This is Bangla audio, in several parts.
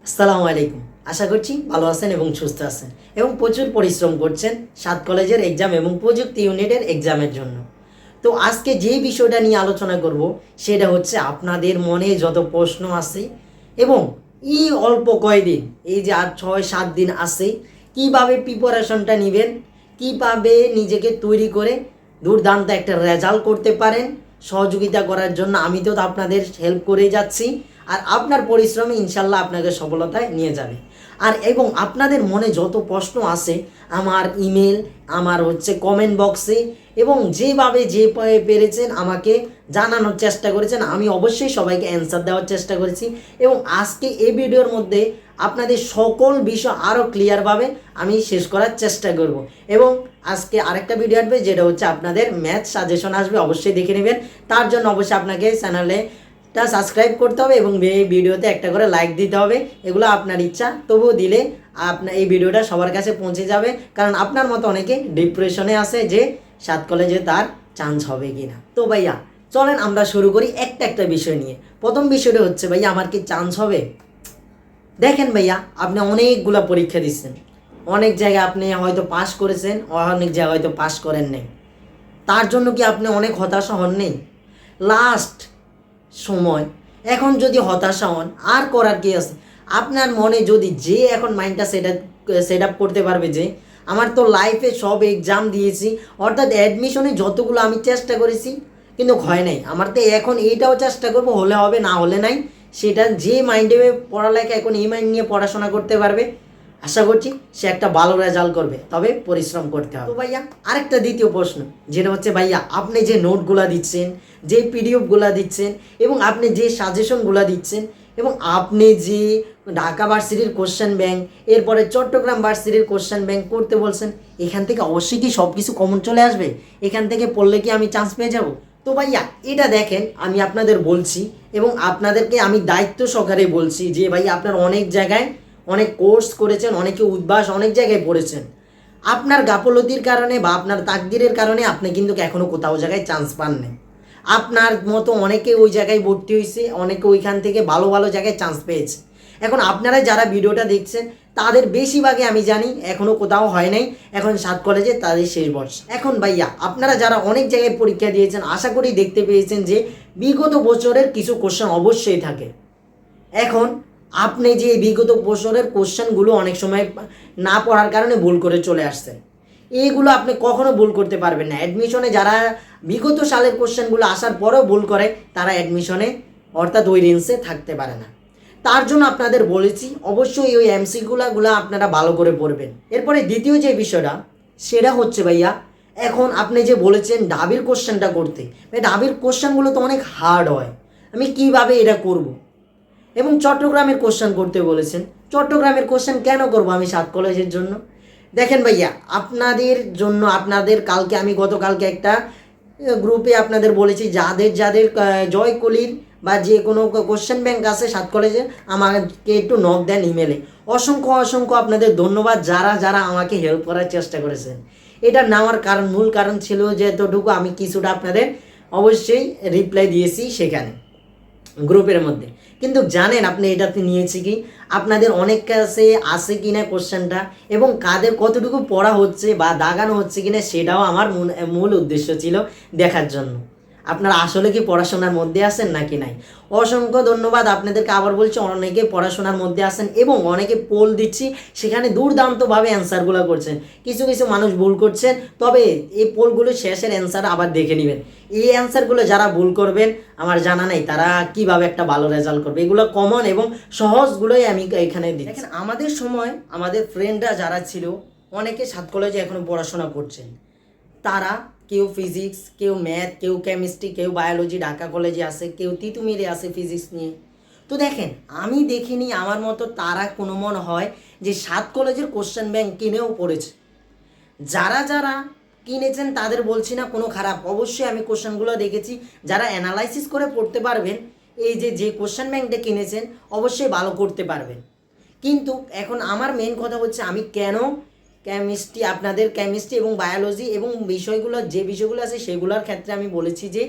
আসসালামু আলাইকুম। আশা করছি ভালো আছেন এবং সুস্থ আছেন এবং প্রচুর পরিশ্রম করছেন সাত কলেজের এক্সাম এবং প্রযুক্তি ইউনিটের এক্সামের জন্য। তো আজকে যে বিষয়টা নিয়ে আলোচনা করব সেটা হচ্ছে আপনাদের মনে যত প্রশ্ন আছে এবং এই অল্প কয়দিন, এই যে আর 6-7 দিন আছে, কিভাবে প্রিপারেশনটা নেবেন, কিভাবে নিজেকে তৈরি করে দুর্দান্ত একটা রেজাল্ট করতে পারেন, সহযোগিতা করার জন্য আমি তো আপনাদের হেল্প করে যাচ্ছি। আর আপনার পরিশ্রমে ইনশাল্লাহ আপনাকে সফলতায় নিয়ে যাবে। আর এবং আপনাদের মনে যত প্রশ্ন আছে আমার ইমেল, আমার কমেন্ট বক্সে এবং যেভাবে যে পেরেছেন আমাকে জানানোর চেষ্টা করেছেন, আমি অবশ্যই সবাইকে অ্যান্সার দেওয়ার চেষ্টা করেছি। এবং আজকে এই ভিডিওর মধ্যে আপনাদের সকল বিষয় আরও ক্লিয়ারভাবে আমি শেষ করার চেষ্টা করব। এবং আজকে আরেকটা ভিডিও আসবে, যেটা হচ্ছে আপনাদের ম্যাথ সাজেশন আসবে, অবশ্যই দেখে নেবেন। তার জন্য অবশ্যই আপনাকে চ্যানেলটা সাবস্ক্রাইব করতে হবে এবং এই ভিডিওতে একটা করে লাইক দিতে হবে। এগুলো আপনার ইচ্ছা, তবুও দিলে আপনার এই ভিডিওটা সবার কাছে পৌঁছে যাবে। কারণ আপনার মতো অনেকে ডিপ্রেশনে আছে যে সাত কলেজে তার চান্স হবে কি না। তো ভাইয়া চলেন আমরা শুরু করি একটা বিষয় নিয়ে। প্রথম বিষয়টা হচ্ছে, ভাইয়া আমার কি চান্স হবে? দেখেন ভাইয়া, আপনি অনেকগুলা পরীক্ষা দিচ্ছেন, অনেক জায়গায় আপনি হয়তো পাস করেছেন, অনেক জায়গায় হয়তো পাস করেন নাই। তার জন্য কি আপনি অনেক হতাশা হন নেই? লাস্ট সময়, এখন যদি হতাশা হন আর করার কি আছে? আপনার মনে যদি যে এখন মাইন্ডটা সেট আপ করতে পারবে যে আমার তো লাইফে সব এক্সাম দিয়েছি, অর্থাৎ অ্যাডমিশনে যতগুলো আমি চেষ্টা করেছি কিন্তু হয় নাই, আমার তো এখন এইটাও চেষ্টা করব, হলে হবে না হলে নাই। সেটা যে মাইন্ডে পড়ালেখা, এখন এই মাইন্ড নিয়ে পড়াশোনা করতে পারবে, আশা করছি সে একটা ভালো রেজাল্ট করবে, তবে পরিশ্রম করতে হবে। তো ভাইয়া আরেকটা দ্বিতীয় প্রশ্ন, যেটা হচ্ছে ভাইয়া আপনি যে নোটগুলা দিচ্ছেন, যে পিডিএফগুলা দিচ্ছেন এবং আপনি যে সাজেশনগুলা দিচ্ছেন এবং আপনি যে ঢাকা ভার্সিটির কোশ্চেন ব্যাংক, এরপরে চট্টগ্রাম ভার্সিটির কোশ্চেন ব্যাংক করতে বলছেন, এখান থেকে অবশ্যই কি সব কিছু কমন চলে আসবে? এখান থেকে পড়লে কি আমি চান্স পেয়ে যাব? তো ভাইয়া এটা দেখেন, আমি আপনাদের বলছি এবং আপনাদেরকে আমি দায়িত্ব সহকারে বলছি যে ভাই আপনার অনেক জায়গায় অনেক কোর্স করেছেন, অনেকে উদ্ভাস অনেক জায়গায় পড়েছেন, আপনার গাফলতির কারণে বা আপনার তাকদিরের কারণে আপনি কিন্তু এখনও কোথাও জায়গায় চান্স পাননি। আপনার মতো অনেকে ওই জায়গায় ভর্তি হয়েছে, অনেকে ওইখান থেকে ভালো ভালো জায়গায় চান্স পেয়েছে। এখন আপনারা যারা ভিডিওটা দেখছেন তাদের বেশিরভাগই আমি জানি এখনও কোথাও হয় নাই, এখন সাত কলেজে তাদের শেষ বর্ষ। এখন ভাইয়া আপনারা যারা অনেক জায়গায় পরীক্ষা দিয়েছেন, আশা করি দেখতে পেয়েছেন যে বিগত বছরের কিছু কোশ্চেন অবশ্যই থাকে। এখন আপনি যে বিগত বছরের কোশ্চেনগুলো অনেক সময় না পড়ার কারণে ভুল করে চলে আসছেন, এইগুলো আপনি কখনো ভুল করতে পারবেন না। অ্যাডমিশনে যারা বিগত সালের কোশ্চেনগুলো আসার পরেও ভুল করে, তারা অ্যাডমিশনে অর্থাৎ ওই রেঞ্জে থাকতে পারে না। তার জন্য আপনাদের বলেছি অবশ্যই ওই এমসিকিউগুলো আপনারা ভালো করে পড়বেন। এরপরে দ্বিতীয় যে বিষয়টা, সেটা হচ্ছে ভাইয়া, এখন আপনি যে বলেছেন ঢাবির কোশ্চেনটা করতে, ঢাবির কোশ্চেনগুলো তো অনেক হার্ড হয়, আমি কিভাবে এটা করব? এবং চট্টগ্রামের কোশ্চেন করতে বলেছেন, চট্টগ্রামের কোশ্চেন কেন করব আমি সাত কলেজের জন্য? দেখেন ভাইয়া, আপনাদের জন্য আপনাদের কালকে আমি গতকালকে একটা গ্রুপে আপনাদের বলেছি, যাদের যাদের জয়কলির বা যে কোনো কোশ্চেন ব্যাংক আছে সাত কলেজে, আমাকে একটু নক দেন ইমেলে। অসংখ্য অসংখ্য আপনাদের ধন্যবাদ যারা যারা আমাকে হেল্প করার চেষ্টা করেছেন। এটা নেওয়ার কারণ, মূল কারণ ছিল যে এতটুকু আমি কিছুটা আপনাদের অবশ্যই রিপ্লাই দিয়েছি সেখানে গ্রুপের মধ্যে। কিন্তু জানেন আপনি এটাতে নিয়েছি কি, আপনাদের অনেক কাছে আছে কি না কোশ্চেনটা এবং কাদের কতটুকু পড়া হচ্ছে বা দাগানো হচ্ছে কিনা, সেটাও আমার মূল উদ্দেশ্য ছিল দেখার জন্য আপনারা আসলে কি পড়াশোনার মধ্যে আছেন নাকি নাই। অসংখ্য ধন্যবাদ আপনাদেরকে, আবার বলছি অনেকে পড়াশোনার মধ্যে আছেন এবং অনেকে পোল দিচ্ছি, সেখানে দুর্দান্তভাবে অ্যান্সারগুলো করছেন। কিছু কিছু মানুষ ভুল করছেন, তবে এই পোলগুলো শেষের অ্যান্সার আবার দেখে নেবেন। এই অ্যান্সারগুলো যারা ভুল করবেন আমার জানা নেই তারা কিভাবে একটা ভালো রেজাল্ট করবে। এগুলো কমন এবং সহজগুলোই আমি এখানে দিই। দেখেন আমাদের সময় আমাদের ফ্রেন্ডরা যারা ছিল, অনেকে সাত কলেজে এখনও পড়াশোনা করছেন, তারা কেউ ফিজিক্স, কেউ ম্যাথ, কেউ কেমিস্ট্রি, কেউ বায়োলজি ঢাকা কলেজে আছে, কেউ তিতুমিরে আছে ফিজিক্স নিয়ে। তো দেখেন আমি দেখিনি আমার মতো তারা কোনো মনে হয় যে সাত কলেজের কোশ্চেন ব্যাংক কিনেও পড়েছে। যারা যারা কিনেছেন তাদের বলছি না কোনো খারাপ, অবশ্যই আমি কোশ্চেনগুলো দেখেছি, যারা অ্যানালাইসিস করে পড়তে পারবেন, এই যে যে কোশ্চেন ব্যাংকটা কিনেছেন অবশ্যই ভালো করতে পারবেন। কিন্তু এখন আমার মেন কথা হচ্ছে আমি কেন কেমিস্ট্রি, আপনাদের কেমিস্ট্রি এবং বায়োলজি এবং বিষয়গুলো যে বিষয়গুলো আছে সেগুলোর ক্ষেত্রে আমি বলেছি যে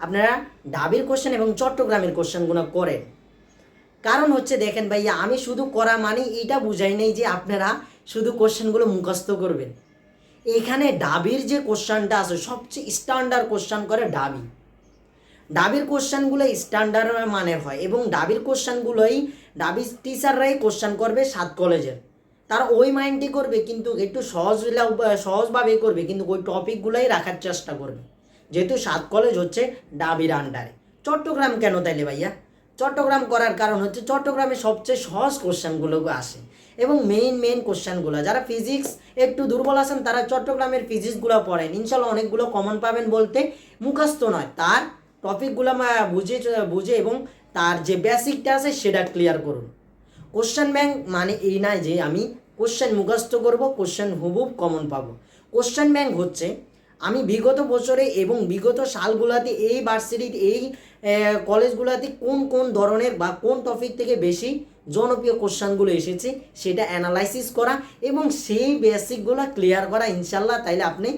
আপনারা ঢাবির কোশ্চেন এবং চট্টগ্রামের কোশ্চেনগুলো করেন। কারণ হচ্ছে দেখেন ভাইয়া, আমি শুধু করা মানে এটা বুঝাই নেই যে আপনারা শুধু কোশ্চেনগুলো মুখস্থ করবেন। এখানে ডাবির যে কোশ্চেনটা আছে সবচেয়ে স্ট্যান্ডার্ড কোশ্চেন করে ডাবি। ডাবির কোশ্চেনগুলো স্ট্যান্ডার্ড মানের হয় এবং ডাবির কোশ্চেনগুলোই ডাবির টিচাররাই কোশ্চেন করবে 7 কলেজের। তারা ওই মাইন্ডই করবে, কিন্তু একটু সহজভাবেই করবে, কিন্তু ওই টপিকগুলোই রাখার চেষ্টা করবে, যেহেতু 7 কলেজ হচ্ছে ডাবির আন্ডারে। চট্টগ্রাম কেন তাইলে ভাইয়া? চট্টগ্রাম করার কারণ হচ্ছে চট্টগ্রামে সবচেয়ে সহজ কোশ্চেনগুলো আসে এবং মেইন কোশ্চেনগুলো, যারা ফিজিক্স একটু দুর্বল আছেন তারা চট্টগ্রামের ফিজিক্সগুলো পড়েন, ইনশাল্লাহ অনেকগুলো কমন পাবেন। বলতে মুখস্থ নয়, তার টপিকগুলো বুঝে এবং তার যে বেসিকটা আছে সেটা ক্লিয়ার করুন। কোশ্চেন ব্যাংক মানে এই নয় যে আমি কোশ্চেন মুখস্থ করব, কোশ্চেন হুবহুব কমন পাবো। কোশ্চেন ব্যাংক হচ্ছে আমি বিগত বছরে এবং বিগত সালগুলোতে এই ভার্সিটির এই কলেজগুলোতে কোন কোন ধরনের বা কোন টপিক থেকে বেশি জনপ্রিয় কোশ্চেনগুলো এসেছে সেটা অ্যানালাইসিস করা এবং সেই বেসিকগুলো ক্লিয়ার করা, ইনশাল্লাহ তাইলে আপনি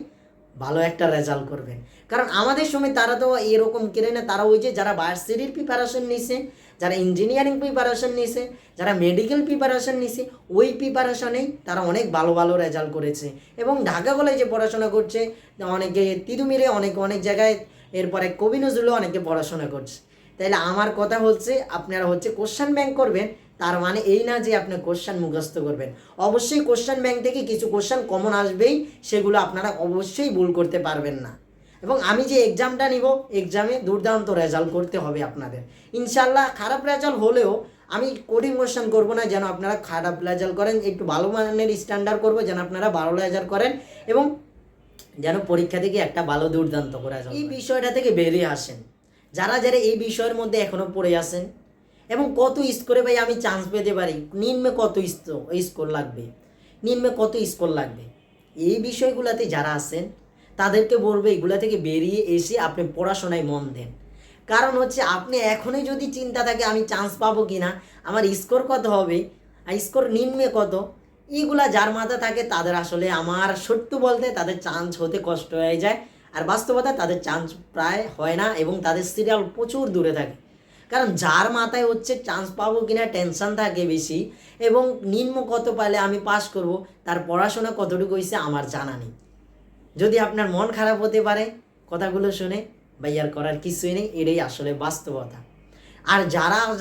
ভালো একটা রেজাল্ট করবেন। কারণ আমাদের সময় তারা তো এরকম কেনে না, তারা ওই যে যারা ভার্সিটির প্রিপারেশন নিছে, যারা ইঞ্জিনিয়ারিং প্রিপারেশন নিছে, যারা মেডিকেল প্রিপারেশন নিছে, ওই প্রিপারেশনেই তারা অনেক ভালো ভালো রেজাল্ট করেছে এবং ঢাকা কলেজে পড়াশোনা করছে অনেকে, তিতুমিরে অনেক জায়গায়, এরপরে কবি নজরুলও অনেকে পড়াশোনা করছে। তাইলে আমার কথা হচ্ছে আপনারা হচ্ছে কোশ্চেন ব্যাংক করবেন, তার মানে এই না যে আপনি কোশ্চেন মুখস্থ করবেন। অবশ্যই কোশ্চেন ব্যাংক থেকে কিছু কোশ্চেন কমন আসবেই, সেগুলো আপনারা অবশ্যই ভুল করতে পারবেন না। এবং আমি যে এক্সামটা নিব, এক্সামে দুর্দান্ত রেজাল্ট করতে হবে আপনাদের ইনশাল্লাহ। খারাপ রেজাল্ট হলেও আমি কঠিন কোশ্চেন করবো না যেন আপনারা খারাপ রেজাল্ট করেন, একটু ভালো মানের স্ট্যান্ডার্ড করবো যেন আপনারা ভালো রেজাল্ট করেন এবং যেন পরীক্ষা থেকে একটা ভালো দুর্দান্ত করে এই বিষয়টা থেকে বেরিয়ে আসেন। যারা এই বিষয়ের মধ্যে এখনও পড়ে আছেন এবং কত স্কোরে ভাই আমি চান্স পেতে পারি, নিম্নে কত স্কোর লাগবে, নিম্নে কত স্কোর লাগবে, এই বিষয়গুলোতে যারা আছেন তাদেরকে বলবে এগুলা থেকে বেরিয়ে এসে আপনি পড়াশোনায় মন দেন। কারণ হচ্ছে আপনি এখনই যদি চিন্তা থাকে আমি চান্স পাবো কি না, আমার স্কোর কত হবে, আর স্কোর নিম্নে কত, এইগুলা যার মাথা থাকে তাদের আসলে আমার সত্য বলতে তাদের চান্স হতে কষ্ট হয়ে যায়, আর বাস্তবতা তাদের চান্স প্রায় হয় না এবং তাদের সিরিয়াল প্রচুর দূরে থাকে। কারণ যার মাথায় হচ্ছে চান্স পাবো কিনা টেনশন থাকে বেশি এবং নিম্ন কত পাইলে আমি পাস করব, তার পড়াশোনা কতটুকু হয়েছে আমার জানা নেই। যদি আপনার মন খারাপ হতে পারে কথাগুলো শুনে, ভাইয়ার করার কিছুই নেই, এটাই আসলে বাস্তবতা। আর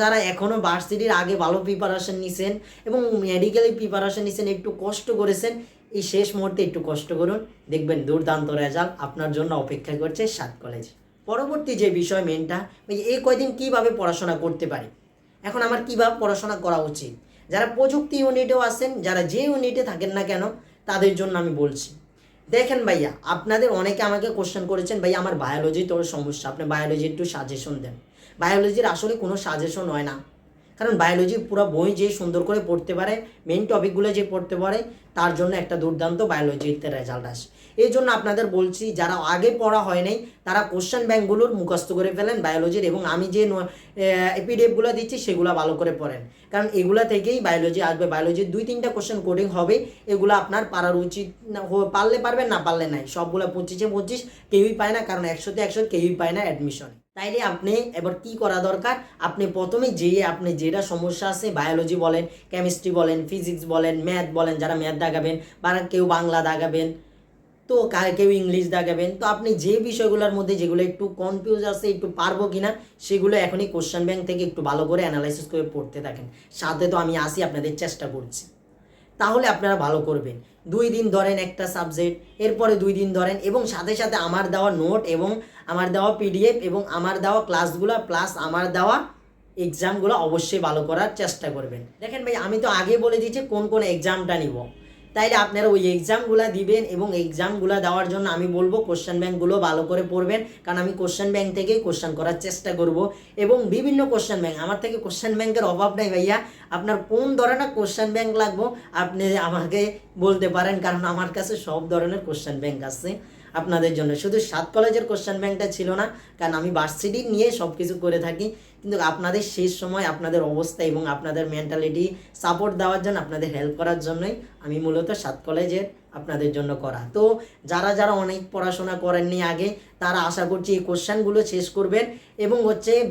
যারা এখনও ভার্সিটির আগে ভালো প্রিপারেশন নিছেন এবং মেডিকেলে প্রিপারেশন নিছেন, একটু কষ্ট করেছেন, এই শেষ মুহূর্তে একটু কষ্ট করুন, দেখবেন দুর্দান্ত রেজাল্ট আপনার জন্য অপেক্ষা করছে 7 কলেজ। পরবর্তী যে বিষয় মেনটা, এই কয়দিন কীভাবে পড়াশোনা করতে পারি, এখন আমার কীভাবে পড়াশোনা করা উচিত, যারা প্রযুক্তি ইউনিটেও আছেন, যারা যে ইউনিটে থাকেন না কেন তাদের জন্য আমি বলছি। দেখেন ভাইয়া, আপনাদের অনেকে আমাকে কোশ্চেন করেছেন ভাইয়া আমার বায়োলজি তোর সমস্যা, আপনি বায়োলজি একটু সাজেশন দেন। বায়োলজির আসলে কোনো সাজেশন হয় না, কারণ বায়োলজি পুরো বই যে সুন্দর করে পড়তে পারে, মেন টপিকগুলো যে পড়তে পারে, তার জন্য একটা দুর্দান্ত বায়োলজিতে রেজাল্ট আসে। এই জন্য আপনাদের বলছি যারা আগে পড়া হয় নাই তারা কোশ্চেন ব্যাংকগুলোর মুখস্থ করে ফেলেন বায়োলজির, এবং আমি যে পিডিএফগুলো দিচ্ছি সেগুলো ভালো করে পড়েন, কারণ এগুলা থেকেই বায়োলজি আসবে। বায়োলজির 2-3টা কোশ্চেন কোডিং হবে, এগুলো আপনার পারার উচিত, পারলে পারবেন, না পারলে নাই। সবগুলো 25-25 কেউই পায় না, কারণ 100-তে 100 কেউই পায় না অ্যাডমিশন। তাইলে আপনি এবার কি করা দরকার, আপনি প্রথমে আপনি যেটা সমস্যা আছে, বায়োলজি বলেন, কেমিস্ট্রি বলেন, ফিজিক্স বলেন, ম্যাথ বলেন, যারা ম্যাথ দাগাবেন বা কেউ বাংলা দাগাবেন, তো কেউ ইংলিশ দাগাবেন, তো আপনি যে বিষয়গুলোর মধ্যে যেগুলো একটু কনফিউজ আছে, একটু পারবো কিনা, সেগুলো এখনই কোশ্চেন ব্যাংক থেকে একটু ভালো করে অ্যানালাইসিস করে পড়তে থাকেন। সাথে তো আমি আসি, আপনাদের চেষ্টা করছি, তাহলে আপনারা ভালো করবেন। 2 দিন ধরেন একটা সাবজেক্ট, এরপরে 2 দিন ধরেন, এবং সাথে সাথে আমার দেওয়া নোট এবং আমার দেওয়া পিডিএফ এবং আমার দেওয়া ক্লাসগুলো প্লাস আমার দেওয়া এক্সামগুলো অবশ্যই ভালো করার চেষ্টা করবেন। দেখেন ভাই, আমি তো আগে বলে দিয়েছি কোন এক্সামটা নিব, তাইলে আপনারা ওই এক্সামগুলো দিবেন এবং এক্সামগুলো দেওয়ার জন্য আমি বলবো কোশ্চেন ব্যাংকগুলো ভালো করে পড়বেন, কারণ আমি কোশ্চেন ব্যাংক থেকেই কোশ্চেন করার চেষ্টা করব এবং বিভিন্ন কোশ্চেন ব্যাংক, আমার থেকে কোশ্চেন ব্যাংকের অভাব নেই ভাইয়া। আপনার কোন ধরনের কোশ্চেন ব্যাংক লাগবো আপনি আমাকে বলতে পারেন, কারণ আমার কাছে সব ধরনের কোশ্চেন ব্যাংক আছে আপনাদের জন্য। শুধু 7 কলেজের কোশ্চেন ব্যাংকটা ছিল না, কারণ আমি ভার্সিটি নিয়ে সব কিছু করে থাকি, কিন্তু আপনাদের শেষ সময় আপনাদের অবস্থা এবং আপনাদের মেন্টালিটি সাপোর্ট দেওয়ার জন্য, আপনাদের হেল্প করার জন্যই আমি মূলত 7 কলেজের আপনাদের জন্য করা। তো যারা যারা অনেক পড়াশোনা করেননি আগে, তারা আশা করছি এই কোশ্চেনগুলো শেষ করবেন এবং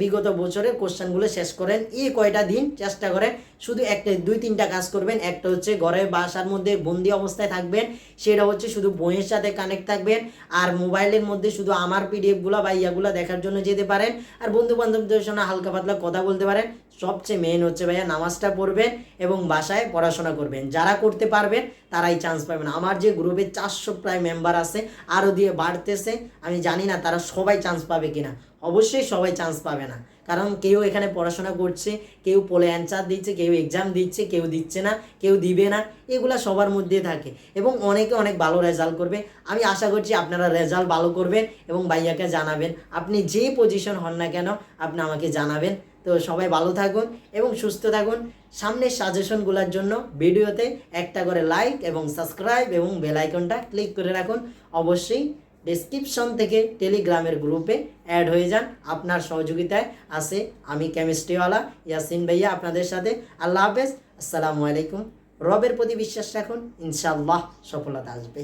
বিগত বছরের কোশ্চেনগুলো শেষ করেন। এই কয়টা দিন চেষ্টা করেন শুধু একটা 2-3টা কাজ করবেন। একটা হচ্ছে ঘরে বাসার মধ্যে বন্দি অবস্থায় থাকবেন, সেটা হচ্ছে শুধু বইয়ের সাথে কানেক্ট থাকবেন। আর মোবাইলের মধ্যে শুধু আমার পিডিএফগুলো বা ইয়াগুলো দেখার জন্য যেতে পারেন। আর বন্ধু বান্ধবদের সঙ্গে হালকা পাতলা কথা বলতে পারেন। সবচেয়ে মেন হচ্ছে ভাইয়া নামাজটা পড়বেন এবং বাসায় পড়াশোনা করবেন। যারা করতে পারবেন তারাই চান্স পাবেন। আমার যে গ্রুপে 400 প্রায় মেম্বার আছে, আরও দিয়ে বাড়তেছে, আমি জানি না তারা সবাই চান্স পাবে কিনা। অবশ্যই সবাই চান্স পাবে না, কারণ কেউ এখানে পড়াশোনা করছে, কেউ পোলে অ্যান্সার দিচ্ছে, কেউ এক্সাম দিচ্ছে, কেউ দিচ্ছে না, কেউ দিবে না, এগুলা সবার মধ্যে থাকে এবং অনেকে অনেক ভালো রেজাল্ট করবে। আমি আশা করছি আপনারা রেজাল্ট ভালো করবেন এবং ভাইয়াকে জানাবেন। আপনি যে পজিশন হন না কেন আপনি আমাকে জানাবেন। তো সবাই ভালো থাকুন এবং সুস্থ থাকুন। সামনের সাজেশনগুলোর জন্য ভিডিওতে একটা করে লাইক এবং সাবস্ক্রাইব এবং বেল আইকনটা ক্লিক করে রাখুন। অবশ্যই ডেসক্রিপশন থেকে টেলিগ্রামের গ্রুপে অ্যাড হয়ে যান। আপনার সহযোগিতায় আছে আমি কেমিস্ট্রিওয়ালা ইয়াসিন ভাইয়া আপনাদের সাথে। আল্লাহ হাফেজ, আসসালামু আলাইকুম। রবের প্রতি বিশ্বাস রাখুন, ইনশাআল্লাহ সফলতা আসবে।